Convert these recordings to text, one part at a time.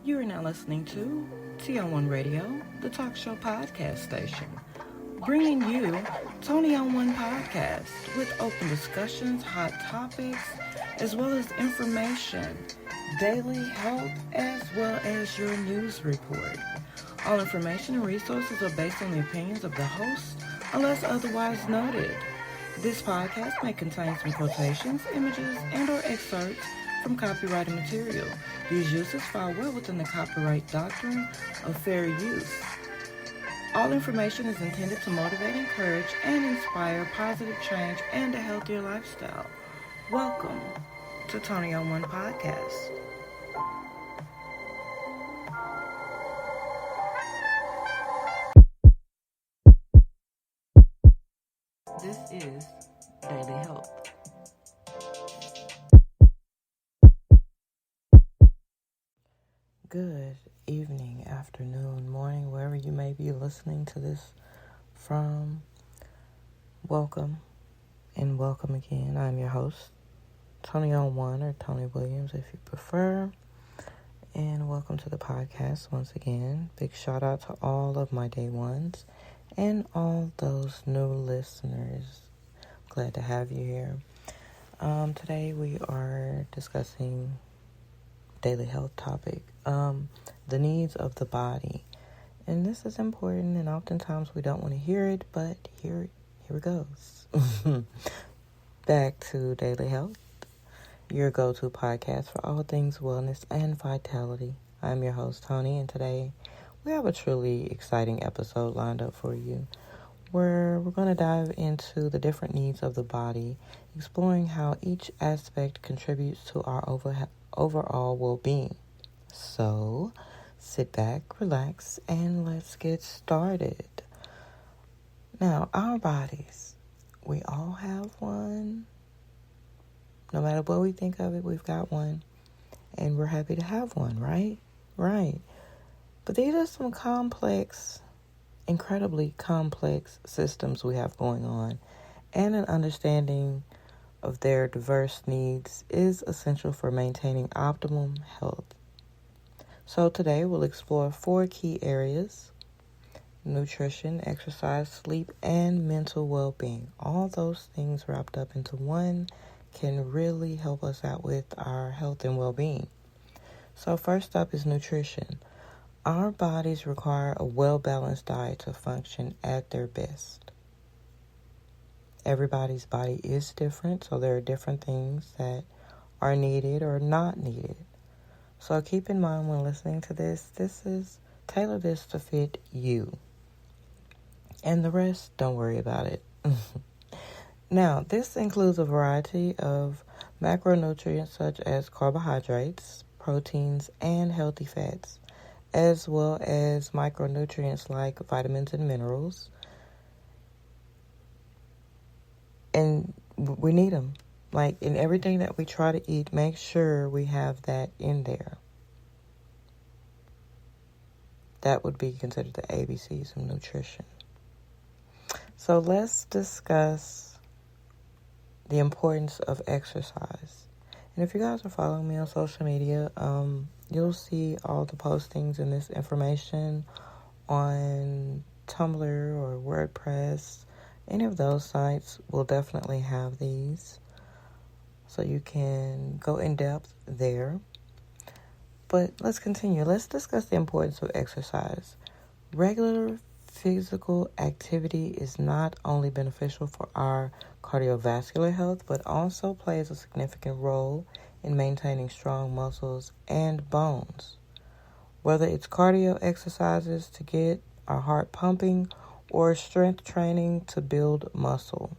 You are now listening to Toni On One Radio, the talk show podcast station, bringing you Toni On One Podcast with open discussions, hot topics, as well as information, daily health, as well as your news report. All information and resources are based on the opinions of the host, unless otherwise noted. This podcast may contain some quotations, images, and or excerpts from copyrighted material. These uses fall well within the copyright doctrine of fair use. All information is intended to motivate, encourage, and inspire positive change and a healthier lifestyle. Welcome to Toni On One Podcast. This is Daily Health. Good evening, afternoon, morning, wherever you may be listening to this from. Welcome and welcome again. I'm your host, Toni On One, or Toni Williams if you prefer. And welcome to the podcast once again. Big shout out to all of my day ones and all those new listeners. Glad to have you here. Today we are discussing daily health topic, the needs of the body. And this is important, and oftentimes we don't want to hear it, but here it goes. Back to Daily Health, your go-to podcast for all things wellness and vitality. I'm your host, Toni, and today we have a truly exciting episode lined up for you, where we're going to dive into the different needs of the body, exploring how each aspect contributes to our overall well-being. So, sit back, relax, and let's get started. Now, our bodies, we all have one. No matter what we think of it, we've got one. And we're happy to have one, right? Right. But these are some complex, incredibly complex systems we have going on. And an understanding of their diverse needs is essential for maintaining optimum health. So today we'll explore 4 key areas: nutrition, exercise, sleep, and mental well-being. All those things wrapped up into one can really help us out with our health and well-being. So first up is nutrition. Our bodies require a well-balanced diet to function at their best. Everybody's body is different, so there are different things that are needed or not needed. So keep in mind when listening to this is tailor this to fit you. And the rest, don't worry about it. Now, this includes a variety of macronutrients such as carbohydrates, proteins, and healthy fats, as well as micronutrients like vitamins and minerals. And we need them. Like in everything that we try to eat, make sure we have that in there. That would be considered the ABCs of nutrition. So let's discuss the importance of exercise. And if you guys are following me on social media, you'll see all the postings and this information on Tumblr or WordPress. Any of those sites will definitely have these, so you can go in depth there. But let's continue. Let's discuss the importance of exercise. Regular physical activity is not only beneficial for our cardiovascular health, but also plays a significant role in maintaining strong muscles and bones. Whether it's cardio exercises to get our heart pumping or strength training to build muscle,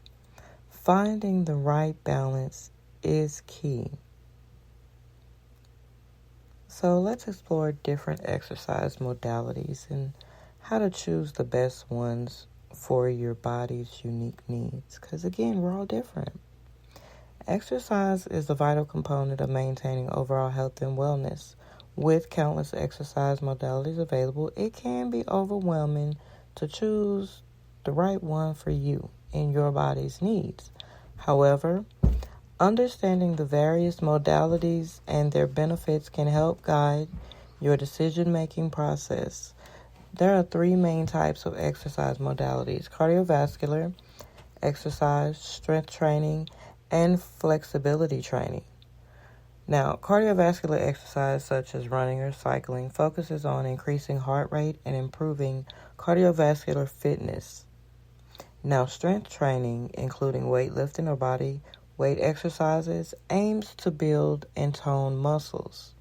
finding the right balance is key. So let's explore different exercise modalities and how to choose the best ones for your body's unique needs. Because again, we're all different. Exercise is a vital component of maintaining overall health and wellness. With countless exercise modalities available, it can be overwhelming to choose the right one for you and your body's needs. However, understanding the various modalities and their benefits can help guide your decision-making process. There are 3 main types of exercise modalities: cardiovascular exercise, strength training, and flexibility training. Now, cardiovascular exercise such as running or cycling focuses on increasing heart rate and improving cardiovascular fitness. Now, strength training, including weightlifting or body weight exercises, aims to build and tone muscles.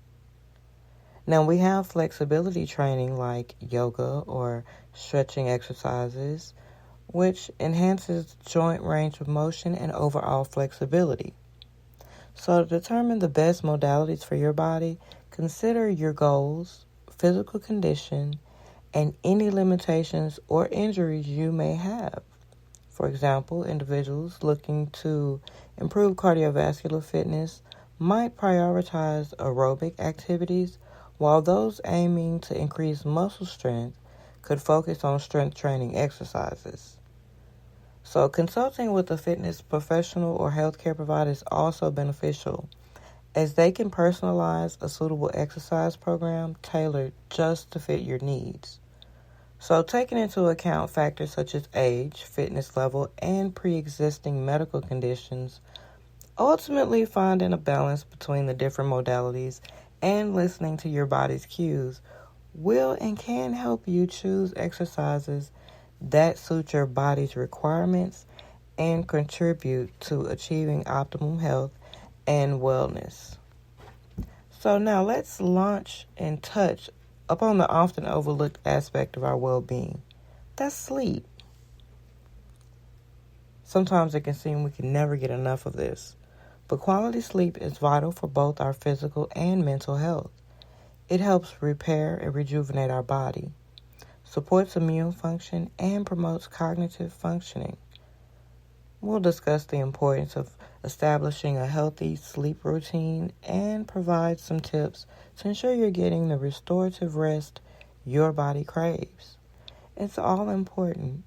Now, we have flexibility training like yoga or stretching exercises, which enhances joint range of motion and overall flexibility. So to determine the best modalities for your body, consider your goals, physical condition, and any limitations or injuries you may have. For example, individuals looking to improve cardiovascular fitness might prioritize aerobic activities, while those aiming to increase muscle strength could focus on strength training exercises. So consulting with a fitness professional or healthcare provider is also beneficial, as they can personalize a suitable exercise program tailored just to fit your needs. So taking into account factors such as age, fitness level, and pre-existing medical conditions, ultimately finding a balance between the different modalities and listening to your body's cues will and can help you choose exercises that suit your body's requirements and contribute to achieving optimal health and wellness. So now let's launch and touch upon the often overlooked aspect of our well-being. That's sleep. Sometimes it can seem we can never get enough of this, but quality sleep is vital for both our physical and mental health. It helps repair and rejuvenate our body, supports immune function, and promotes cognitive functioning. We'll discuss the importance of establishing a healthy sleep routine and provide some tips to ensure you're getting the restorative rest your body craves. It's all important.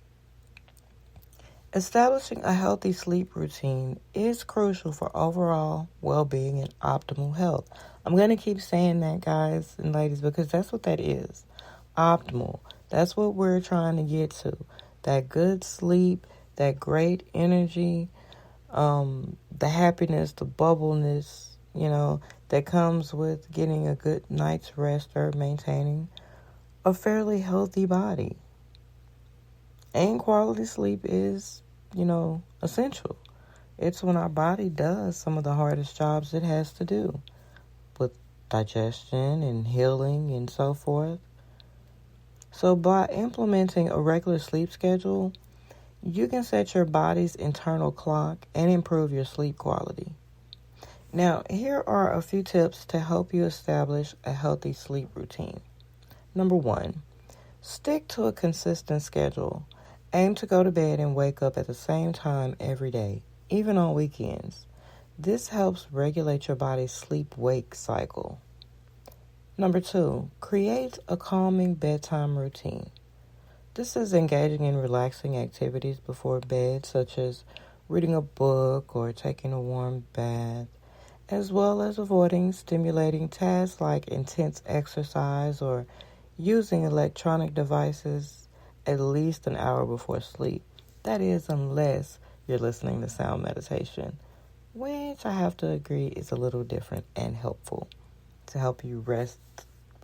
Establishing a healthy sleep routine is crucial for overall well-being and optimal health. I'm going to keep saying that, guys and ladies, because that's what that is. Optimal. That's what we're trying to get to. That good sleep, that great energy, the happiness, the bubbleness, that comes with getting a good night's rest or maintaining a fairly healthy body. And quality sleep is, essential. It's when our body does some of the hardest jobs it has to do with digestion and healing and so forth. So by implementing a regular sleep schedule, you can set your body's internal clock and improve your sleep quality. Now, here are a few tips to help you establish a healthy sleep routine. Number 1, stick to a consistent schedule. Aim to go to bed and wake up at the same time every day, even on weekends. This helps regulate your body's sleep-wake cycle. Number 2, create a calming bedtime routine. This is engaging in relaxing activities before bed, such as reading a book or taking a warm bath, as well as avoiding stimulating tasks like intense exercise or using electronic devices at least an hour before sleep. That is, unless you're listening to sound meditation, which I have to agree is a little different and helpful to help you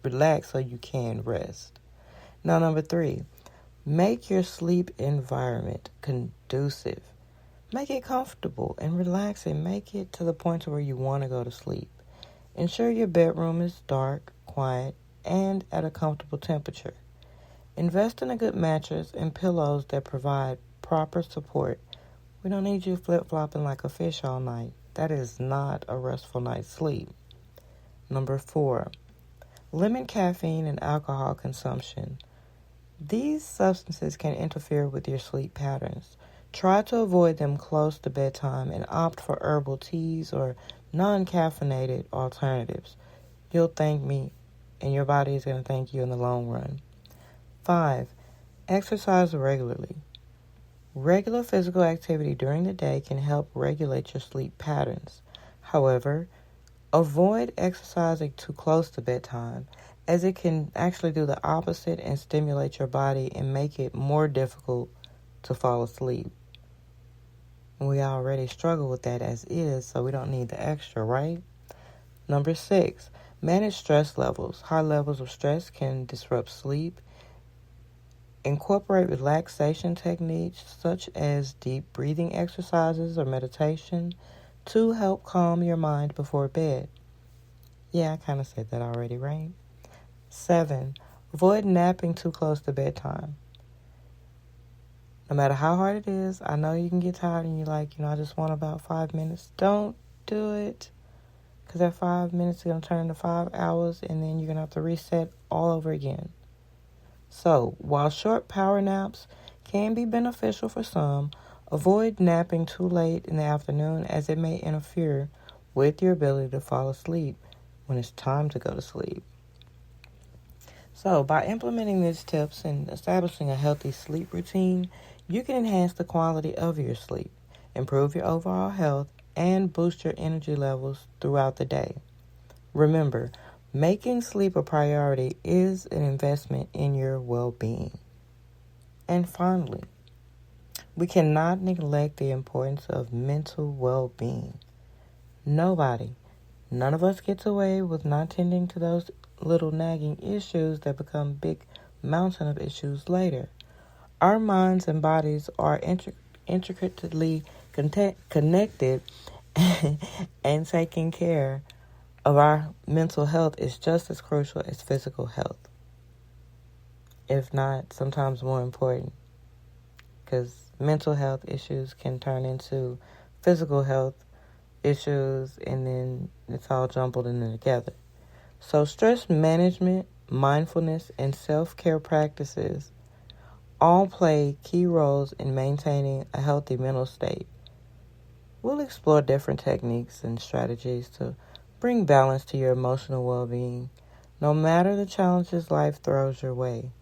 relax so you can rest. Now, number 3, make your sleep environment conducive. Make it comfortable and relaxing. Make it to the point where you want to go to sleep. Ensure your bedroom is dark, quiet, and at a comfortable temperature. Invest in a good mattress and pillows that provide proper support. We don't need you flip-flopping like a fish all night. That is not a restful night's sleep. Number 4, limit caffeine and alcohol consumption. These substances can interfere with your sleep patterns. Try to avoid them close to bedtime and opt for herbal teas or non-caffeinated alternatives. You'll thank me, and your body is going to thank you in the long run. 5, exercise regularly. Regular physical activity during the day can help regulate your sleep patterns. However, avoid exercising too close to bedtime, as it can actually do the opposite and stimulate your body and make it more difficult to fall asleep. We already struggle with that as is, so we don't need the extra, right? Number 6, manage stress levels. High levels of stress can disrupt sleep. Incorporate relaxation techniques such as deep breathing exercises or meditation to help calm your mind before bed. Yeah, I kind of said that already, right? 7, avoid napping too close to bedtime. No matter how hard it is, I know you can get tired and you're like, I just want about 5 minutes. Don't do it. Because that 5 minutes is going to turn into 5 hours, and then you're going to have to reset all over again. So, while short power naps can be beneficial for some, avoid napping too late in the afternoon as it may interfere with your ability to fall asleep when it's time to go to sleep. So, by implementing these tips and establishing a healthy sleep routine, you can enhance the quality of your sleep, improve your overall health, and boost your energy levels throughout the day. Remember, making sleep a priority is an investment in your well-being. And finally, we cannot neglect the importance of mental well-being. None of us gets away with not tending to those little nagging issues that become big mountain of issues later. Our minds and bodies are intricately connected, and taking care of our mental health is just as crucial as physical health, if not sometimes more important, because mental health issues can turn into physical health issues, and then it's all jumbled in there together. So stress management, mindfulness, and self-care practices all play key roles in maintaining a healthy mental state. We'll explore different techniques and strategies to bring balance to your emotional well-being. No matter the challenges life throws your way,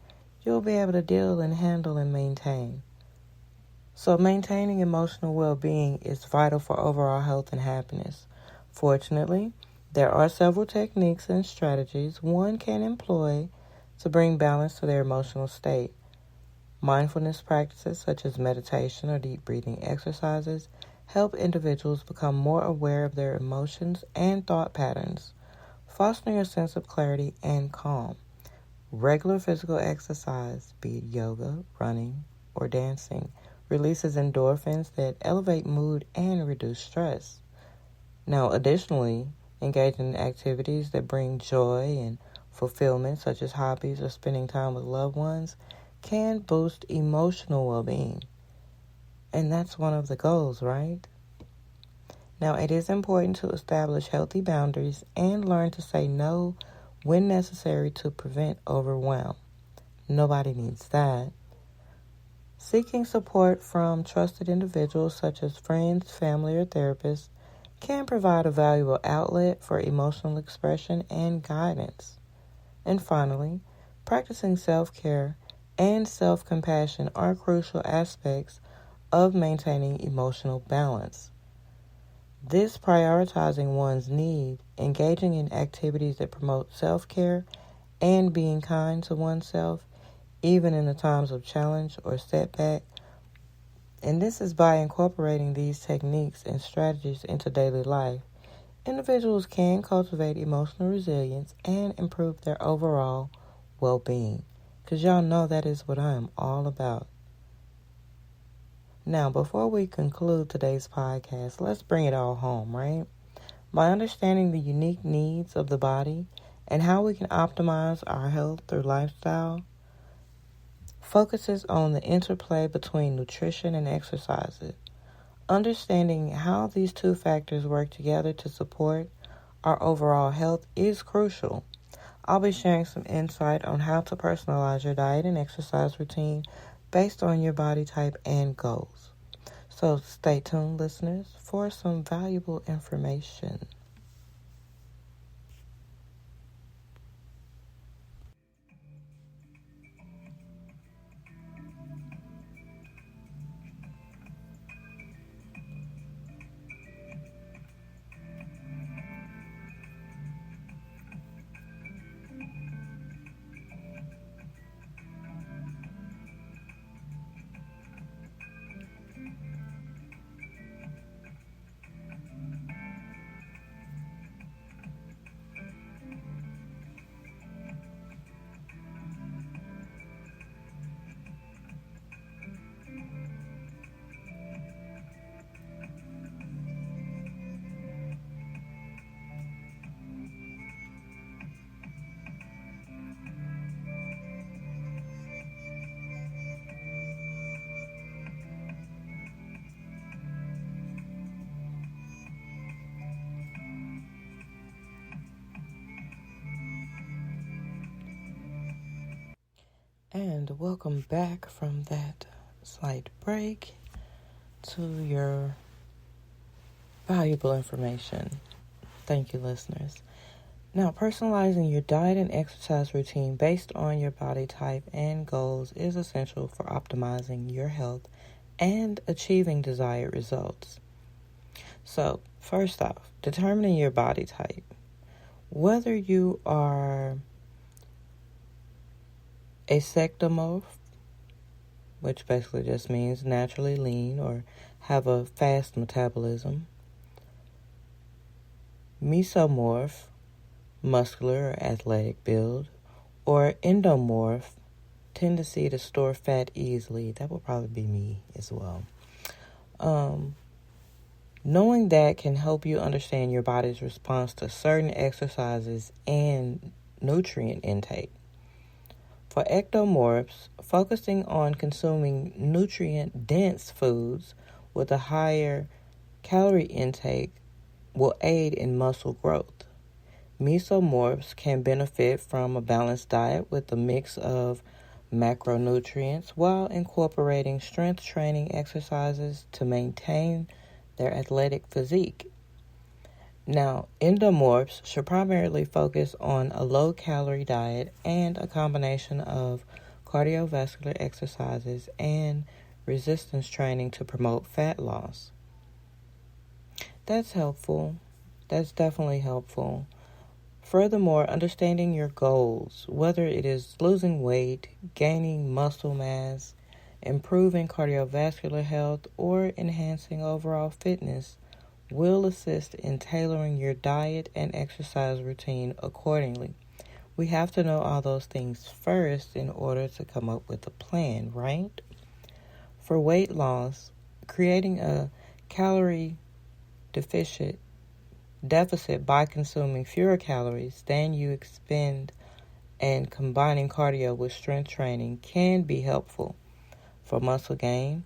you'll be able to deal and handle and maintain. So maintaining emotional well-being is vital for overall health and happiness. Fortunately, there are several techniques and strategies one can employ to bring balance to their emotional state. Mindfulness practices such as meditation or deep breathing exercises help individuals become more aware of their emotions and thought patterns, fostering a sense of clarity and calm. Regular physical exercise, be it yoga, running, or dancing, releases endorphins that elevate mood and reduce stress. Now, additionally, engaging in activities that bring joy and fulfillment, such as hobbies or spending time with loved ones, can boost emotional well-being. And that's one of the goals, right? Now, it is important to establish healthy boundaries and learn to say no when necessary to prevent overwhelm. Nobody needs that. Seeking support from trusted individuals such as friends, family, or therapists can provide a valuable outlet for emotional expression and guidance. And finally, practicing self-care and self-compassion are crucial aspects of maintaining emotional balance. This prioritizing one's need, engaging in activities that promote self-care, and being kind to oneself, even in the times of challenge or setback. And this is by incorporating these techniques and strategies into daily life. Individuals can cultivate emotional resilience and improve their overall well-being. Because y'all know that is what I am all about. Now, before we conclude today's podcast, let's bring it all home, right? By understanding the unique needs of the body and how we can optimize our health through lifestyle, focuses on the interplay between nutrition and exercise. Understanding how these two factors work together to support our overall health is crucial. I'll be sharing some insight on how to personalize your diet and exercise routine based on your body type and goals. So stay tuned, listeners, for some valuable information. And welcome back from that slight break to your valuable information. Thank you, listeners. Now, personalizing your diet and exercise routine based on your body type and goals is essential for optimizing your health and achieving desired results. So, first off, determining your body type. Whether you are asectomorph, which basically just means naturally lean or have a fast metabolism, mesomorph, muscular or athletic build, or endomorph, tendency to store fat easily. That will probably be me as well. Knowing that can help you understand your body's response to certain exercises and nutrient intake. For ectomorphs, focusing on consuming nutrient-dense foods with a higher calorie intake will aid in muscle growth. Mesomorphs can benefit from a balanced diet with a mix of macronutrients while incorporating strength training exercises to maintain their athletic physique. Now, endomorphs should primarily focus on a low-calorie diet and a combination of cardiovascular exercises and resistance training to promote fat loss. That's helpful. That's definitely helpful. Furthermore, understanding your goals, whether it is losing weight, gaining muscle mass, improving cardiovascular health, or enhancing overall fitness, will assist in tailoring your diet and exercise routine accordingly. We have to know all those things first in order to come up with a plan, right? For weight loss, creating a calorie deficit by consuming fewer calories than you expend and combining cardio with strength training can be helpful. For muscle gain,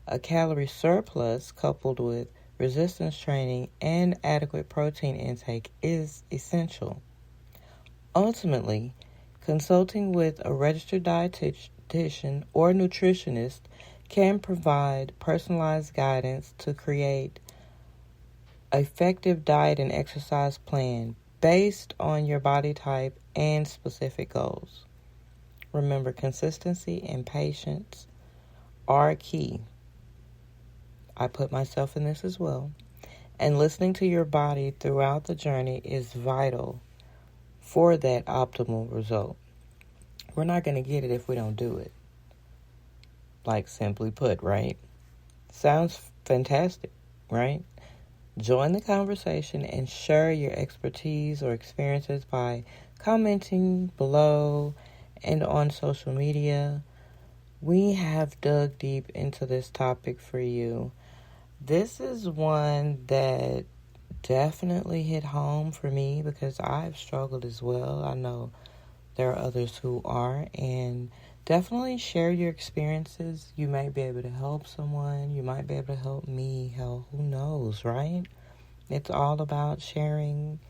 a calorie surplus coupled with resistance training and adequate protein intake is essential. Ultimately, consulting with a registered dietitian or nutritionist can provide personalized guidance to create an effective diet and exercise plan based on your body type and specific goals. Remember, consistency and patience are key. I put myself in this as well. And listening to your body throughout the journey is vital for that optimal result. We're not going to get it if we don't do it. Like simply put, right? Sounds fantastic, right? Join the conversation and share your expertise or experiences by commenting below and on social media. We have dug deep into this topic for you. This is one that definitely hit home for me because I've struggled as well. I know there are others who are, and definitely share your experiences. You might be able to help someone. You might be able to help me. Hell, who knows, right? It's all about sharing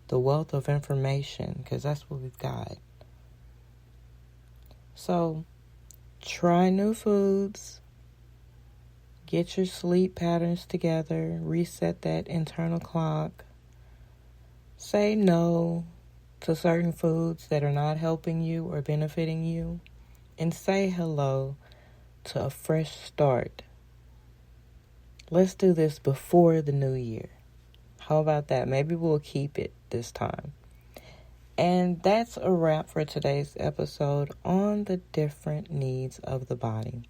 the wealth of information because that's what we've got. So, try new foods. Get your sleep patterns together. Reset that internal clock. Say no to certain foods that are not helping you or benefiting you. And say hello to a fresh start. Let's do this before the new year. How about that? Maybe we'll keep it this time. And that's a wrap for today's episode on the different needs of the body.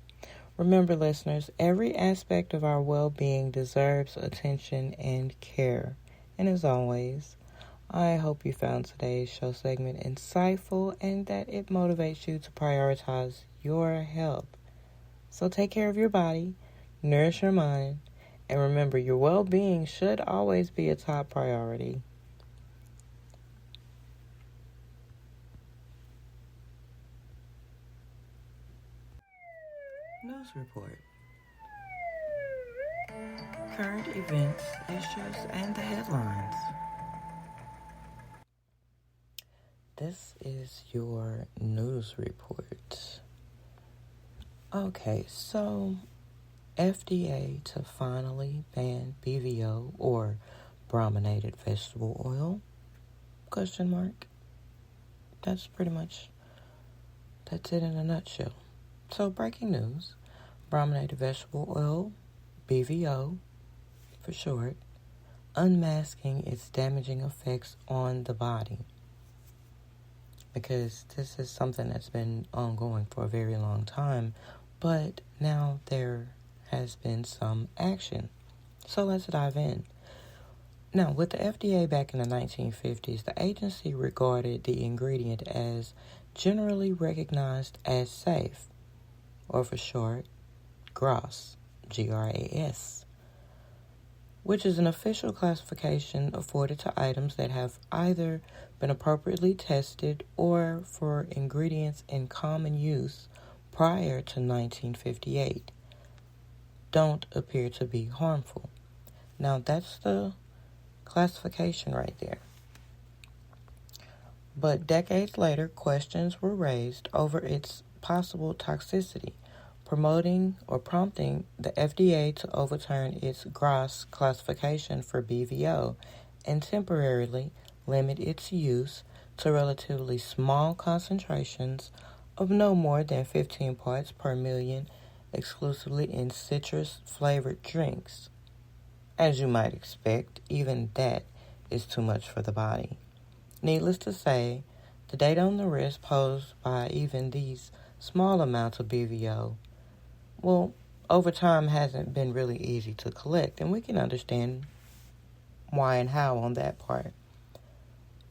Remember, listeners, every aspect of our well-being deserves attention and care. And as always, I hope you found today's show segment insightful and that it motivates you to prioritize your health. So take care of your body, nourish your mind, and remember, your well-being should always be a top priority. News report. Current events, issues, and the headlines. this is your news report. Okay, so FDA to finally ban BVO or Brominated Vegetable Oil? Question mark. That's it in a nutshell. So breaking news, Brominated Vegetable Oil, BVO for short, unmasking its damaging effects on the body. Because this is something that's been ongoing for a very long time, but now there has been some action. So let's dive in. Now, with the FDA back in the 1950s, the agency regarded the ingredient as generally recognized as safe, or for short, GRAS, GRAS, which is an official classification afforded to items that have either been appropriately tested or for ingredients in common use prior to 1958 don't appear to be harmful. Now, that's the classification right there. But decades later, questions were raised over its possible toxicity, prompting the FDA to overturn its GRAS classification for BVO and temporarily limit its use to relatively small concentrations of no more than 15 parts per million exclusively in citrus-flavored drinks. As you might expect, even that is too much for the body. Needless to say, the data on the risk posed by even these small amounts of BVO, over time hasn't been really easy to collect, and we can understand why and how on that part.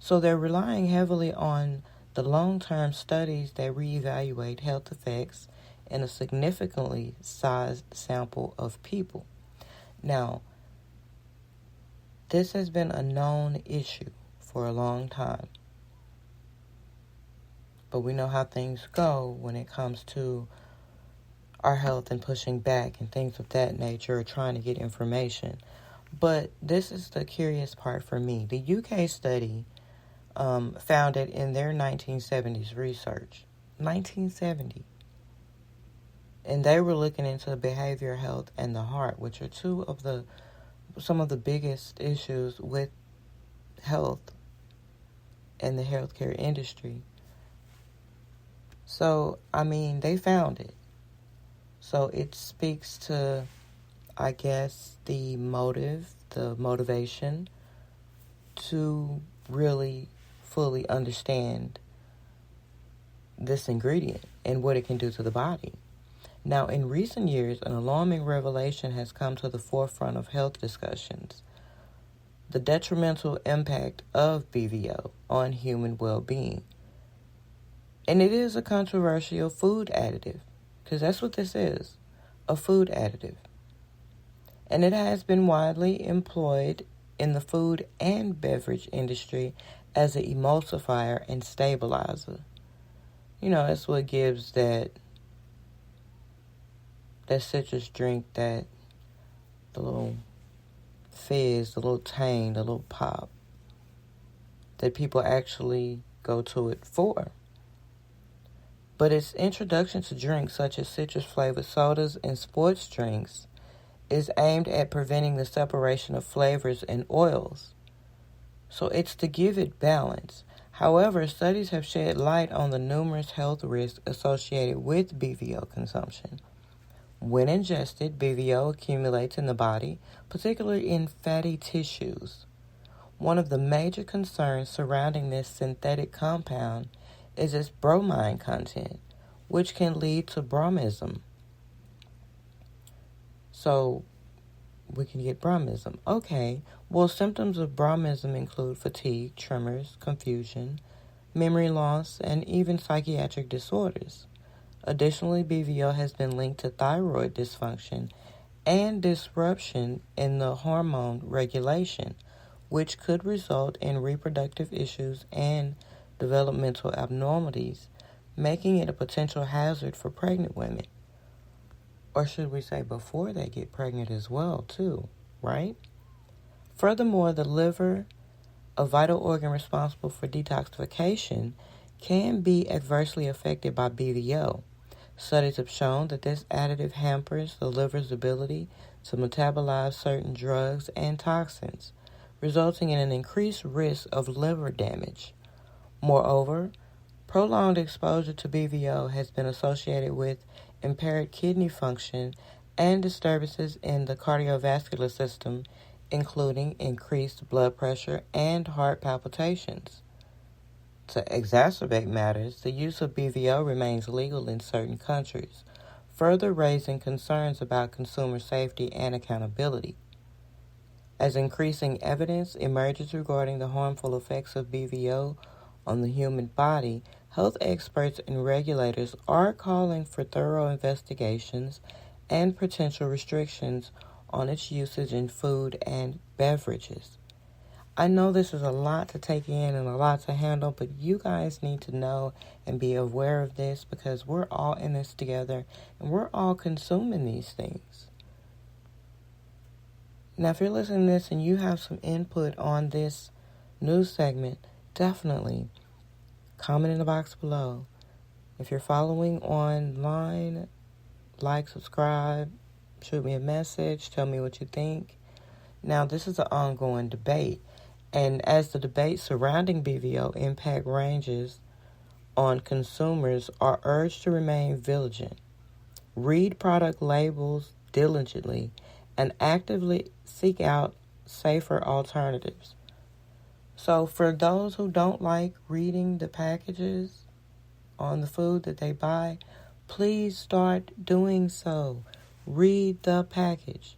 So they're relying heavily on the long-term studies that reevaluate health effects in a significantly sized sample of people. Now, this has been a known issue for a long time. But we know how things go when it comes to our health and pushing back and things of that nature, or trying to get information. But this is the curious part for me. The UK study found it in their 1970s research. 1970. And they were looking into behavioral health and the heart, which are some of the biggest issues with health and the healthcare industry. So, they found it. So it speaks to, I guess, the motivation to really fully understand this ingredient and what it can do to the body. Now, in recent years, an alarming revelation has come to the forefront of health discussions: the detrimental impact of BVO on human well-being. And it is a controversial food additive, because that's what this is, a food additive. And it has been widely employed in the food and beverage industry as an emulsifier and stabilizer. That's what gives that citrus drink the little fizz, the little tang, the little pop that people actually go to it for. But its introduction to drinks such as citrus-flavored sodas and sports drinks is aimed at preventing the separation of flavors and oils. So it's to give it balance. However, studies have shed light on the numerous health risks associated with BVO consumption. When ingested, BVO accumulates in the body, particularly in fatty tissues. One of the major concerns surrounding this synthetic compound is its bromine content, which can lead to bromism. So, we can get bromism. Okay, symptoms of bromism include fatigue, tremors, confusion, memory loss, and even psychiatric disorders. Additionally, BVO has been linked to thyroid dysfunction and disruption in the hormone regulation, which could result in reproductive issues and developmental abnormalities, making it a potential hazard for pregnant women. Or should we say before they get pregnant as well, too, right? Furthermore, the liver a vital organ responsible for detoxification, can be adversely affected by BVO. Studies have shown that this additive hampers the liver's ability to metabolize certain drugs and toxins, resulting in an increased risk of liver damage. Moreover, prolonged exposure to BVO has been associated with impaired kidney function and disturbances in the cardiovascular system, including increased blood pressure and heart palpitations. To exacerbate matters, the use of BVO remains legal in certain countries, further raising concerns about consumer safety and accountability. As increasing evidence emerges regarding the harmful effects of BVO on the human body, health experts and regulators are calling for thorough investigations and potential restrictions on its usage in food and beverages. I know this is a lot to take in and a lot to handle, but you guys need to know and be aware of this because we're all in this together and we're all consuming these things. Now, if you're listening to this and you have some input on this news segment, definitely comment in the box below. If you're following online, like, subscribe, shoot me a message, tell me what you think. Now, this is an ongoing debate. And as the debate surrounding BVO impact ranges on, consumers are urged to remain vigilant, read product labels diligently, and actively seek out safer alternatives. So for those who don't like reading the packages on the food that they buy, please start doing so. Read the package.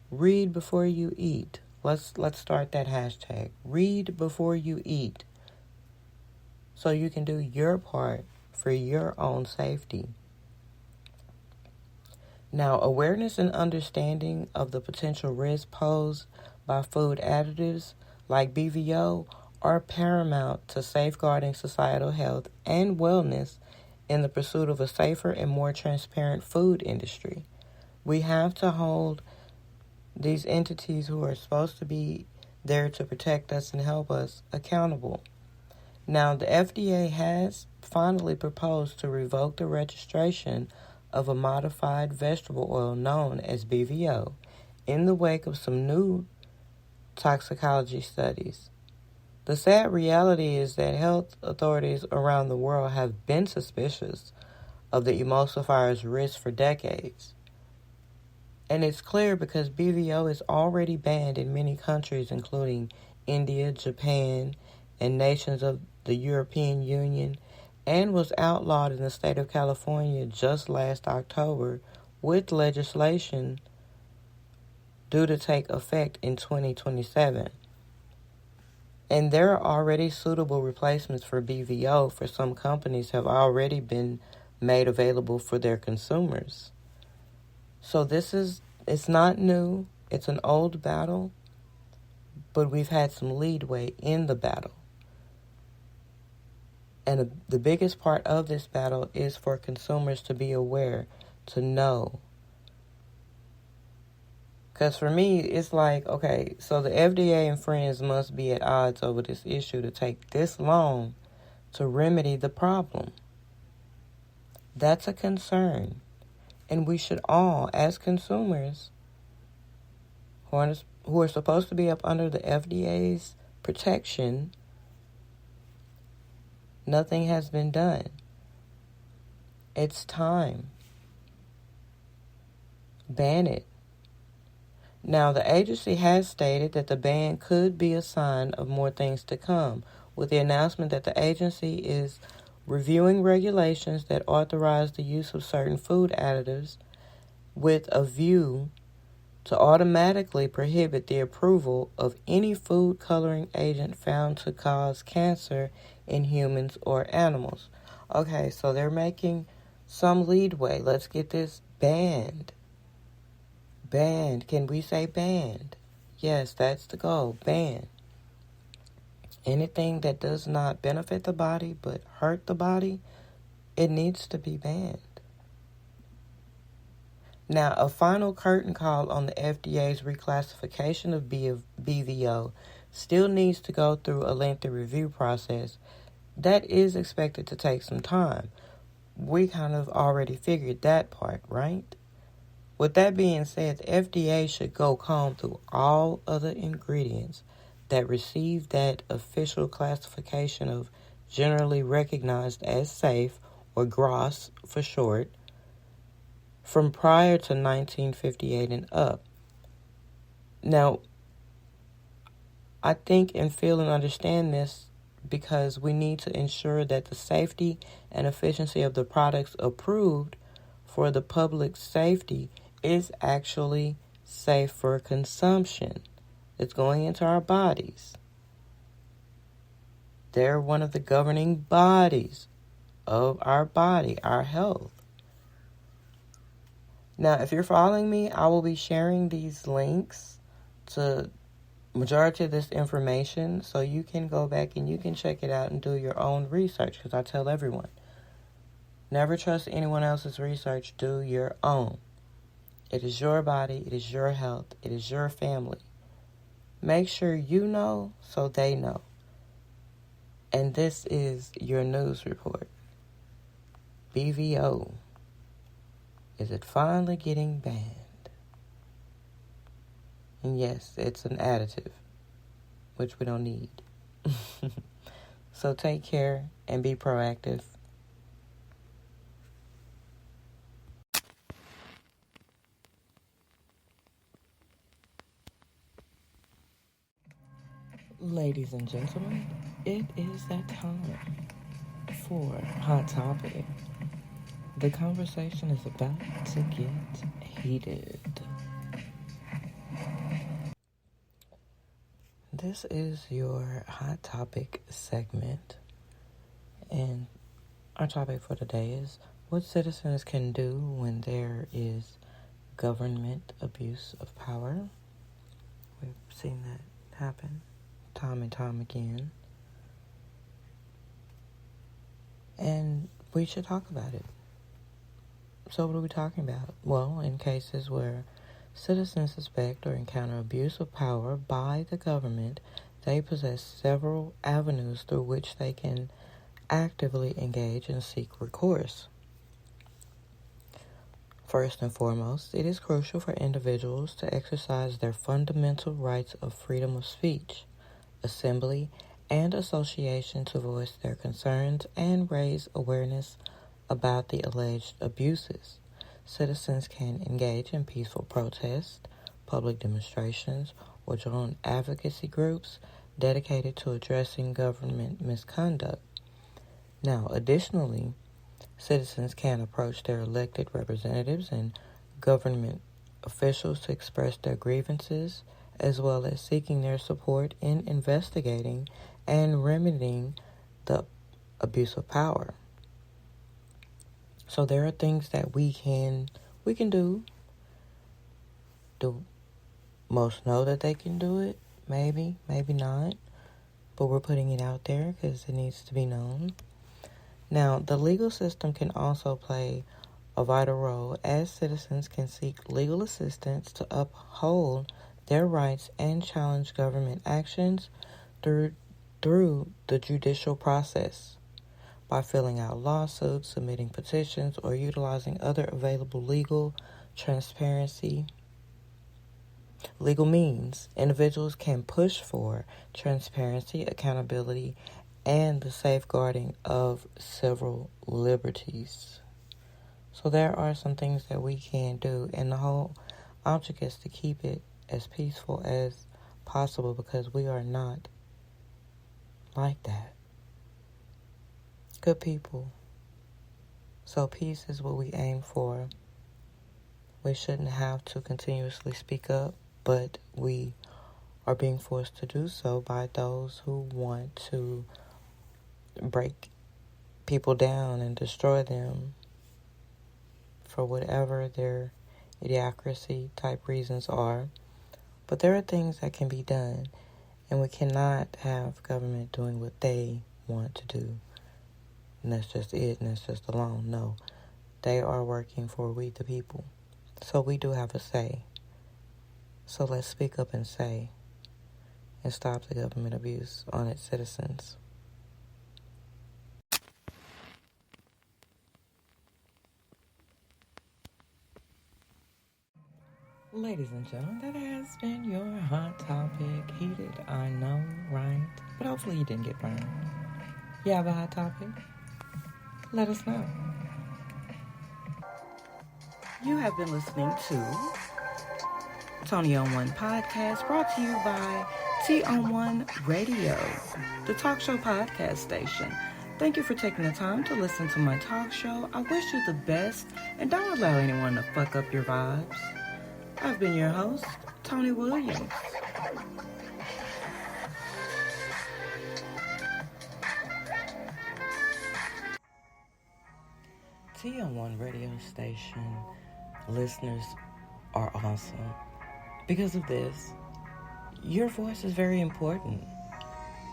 Read before you eat. Let's start that hashtag. Read before you eat. So you can do your part for your own safety. Now, awareness and understanding of the potential risks posed by food additives like BVO are paramount to safeguarding societal health and wellness in the pursuit of a safer and more transparent food industry. We have to hold these entities who are supposed to be there to protect us and help us accountable. Now, the FDA has finally proposed to revoke the registration of a modified vegetable oil known as BVO in the wake of some new toxicology studies. The sad reality is that health authorities around the world have been suspicious of the emulsifier's risk for decades. And it's clear because BVO is already banned in many countries, including India, Japan, and nations of the European Union, and was outlawed in the state of California just last October, with legislation due to take effect in 2027. And there are already suitable replacements for BVO for some companies have already been made available for their consumers. So it's not new, it's an old battle, but we've had some leadway in the battle. And the biggest part of this battle is for consumers to be aware, to know. Because for me, it's like, okay, so the FDA and friends must be at odds over this issue to take this long to remedy the problem. That's a concern. And we should all, as consumers, who are supposed to be up under the FDA's protection, nothing has been done. It's time. Ban it. Now, the agency has stated that the ban could be a sign of more things to come, with the announcement that the agency is reviewing regulations that authorize the use of certain food additives with a view to automatically prohibit the approval of any food coloring agent found to cause cancer in humans or animals. Okay, so they're making some leadway. Let's get this banned. Banned. Can we say banned? Yes, that's the goal. Banned. Anything that does not benefit the body but hurt the body, it needs to be banned. Now, a final curtain call on the FDA's reclassification of BVO still needs to go through a lengthy review process that is expected to take some time. We kind of already figured that part, right? With that being said, the FDA should go comb through all other ingredients that receive that official classification of generally recognized as safe, or GRAS for short, from prior to 1958 and up. Now, I think and feel and understand this because we need to ensure that the safety and efficiency of the products approved for the public safety is actually safe for consumption. It's going into our bodies. They're one of the governing bodies of our body, our health. Now, if you're following me, I will be sharing these links to majority of this information so you can go back and you can check it out and do your own research, because I tell everyone, never trust anyone else's research, do your own. It is your body, it is your health, it is your family. Make sure you know so they know. And this is your news report. BVO. Is it finally getting banned? And yes, it's an additive, which we don't need. So take care and be proactive. Ladies and gentlemen, it is that time for Hot Topic. The conversation is about to get heated. This is your Hot Topic segment, and our topic for today is what citizens can do when there is government abuse of power. We've seen that happen time and time again, and we should talk about it. So what are we talking about? Well, in cases where citizens suspect or encounter abuse of power by the government, they possess several avenues through which they can actively engage and seek recourse. First and foremost, it is crucial for individuals to exercise their fundamental rights of freedom of speech, assembly, and association to voice their concerns and raise awareness about the alleged abuses. Citizens can engage in peaceful protests, public demonstrations, or join advocacy groups dedicated to addressing government misconduct. Now, additionally, citizens can approach their elected representatives and government officials to express their grievances, as well as seeking their support in investigating and remedying the abuse of power. So there are things that we can do. Do most know that they can do it? Maybe, maybe not. But we're putting it out there because it needs to be known. Now, the legal system can also play a vital role, as citizens can seek legal assistance to uphold their rights and challenge government actions through the judicial process. By filling out lawsuits, submitting petitions, or utilizing other available legal means, individuals can push for transparency, accountability, and the safeguarding of civil liberties. So there are some things that we can do, and the whole object is to keep it as peaceful as possible, because we are not like that. Good people. So peace is what we aim for. We shouldn't have to continuously speak up, but we are being forced to do so by those who want to break people down and destroy them for whatever their idiocracy type reasons are. But there are things that can be done, and we cannot have government doing what they want to do. And that's just it, and that's just alone. No, they are working for we the people. So we do have a say. So let's speak up and say. and stop the government abuse on its citizens. Ladies and gentlemen, that has been your hot topic. Heated, I know, right? But hopefully you didn't get burned. You have a hot topic? Let us know. You have been listening to Toni On One Podcast, brought to you by Toni On One Radio, the talk show podcast station. Thank you for taking the time to listen to my talk show. I wish you the best, and don't allow anyone to fuck up your vibes. I've been your host, Toni Williams. Toni On One radio station listeners are awesome. Because of this, your voice is very important.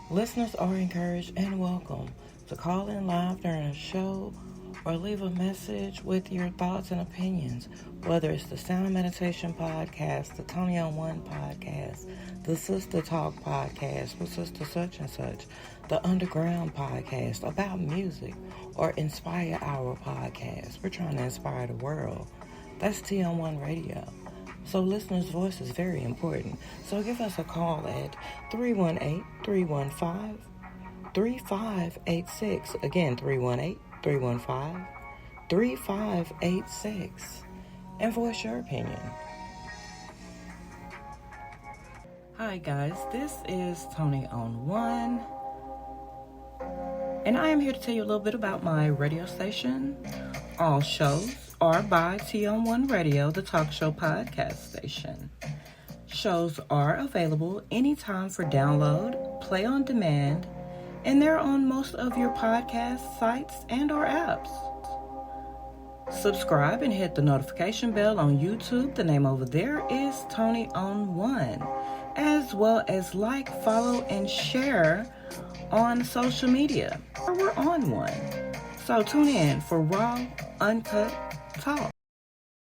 Listeners are encouraged and welcome to call in live during a show or leave a message with your thoughts and opinions, whether it's the Sound Meditation Podcast, the Toni On One Podcast, the Sister Talk Podcast with Sister Such and Such, the Underground Podcast about music, or Inspire Our Podcast. We're trying to inspire the world. That's Toni On One Radio. So listeners' voice is very important. So give us a call at 318-315-3586. Again, 318-315-3586. And voice your opinion. Hi guys, this is Toni On One. And I am here to tell you a little bit about my radio station. All shows are by Toni On One Radio, the talk show podcast station. Shows are available anytime for download, play on demand, and they're on most of your podcast sites and or apps. Subscribe and hit the notification bell on YouTube. The name over there is Toni On One, as well as like, follow, and share on social media. We're on one. So tune in for raw, uncut talk.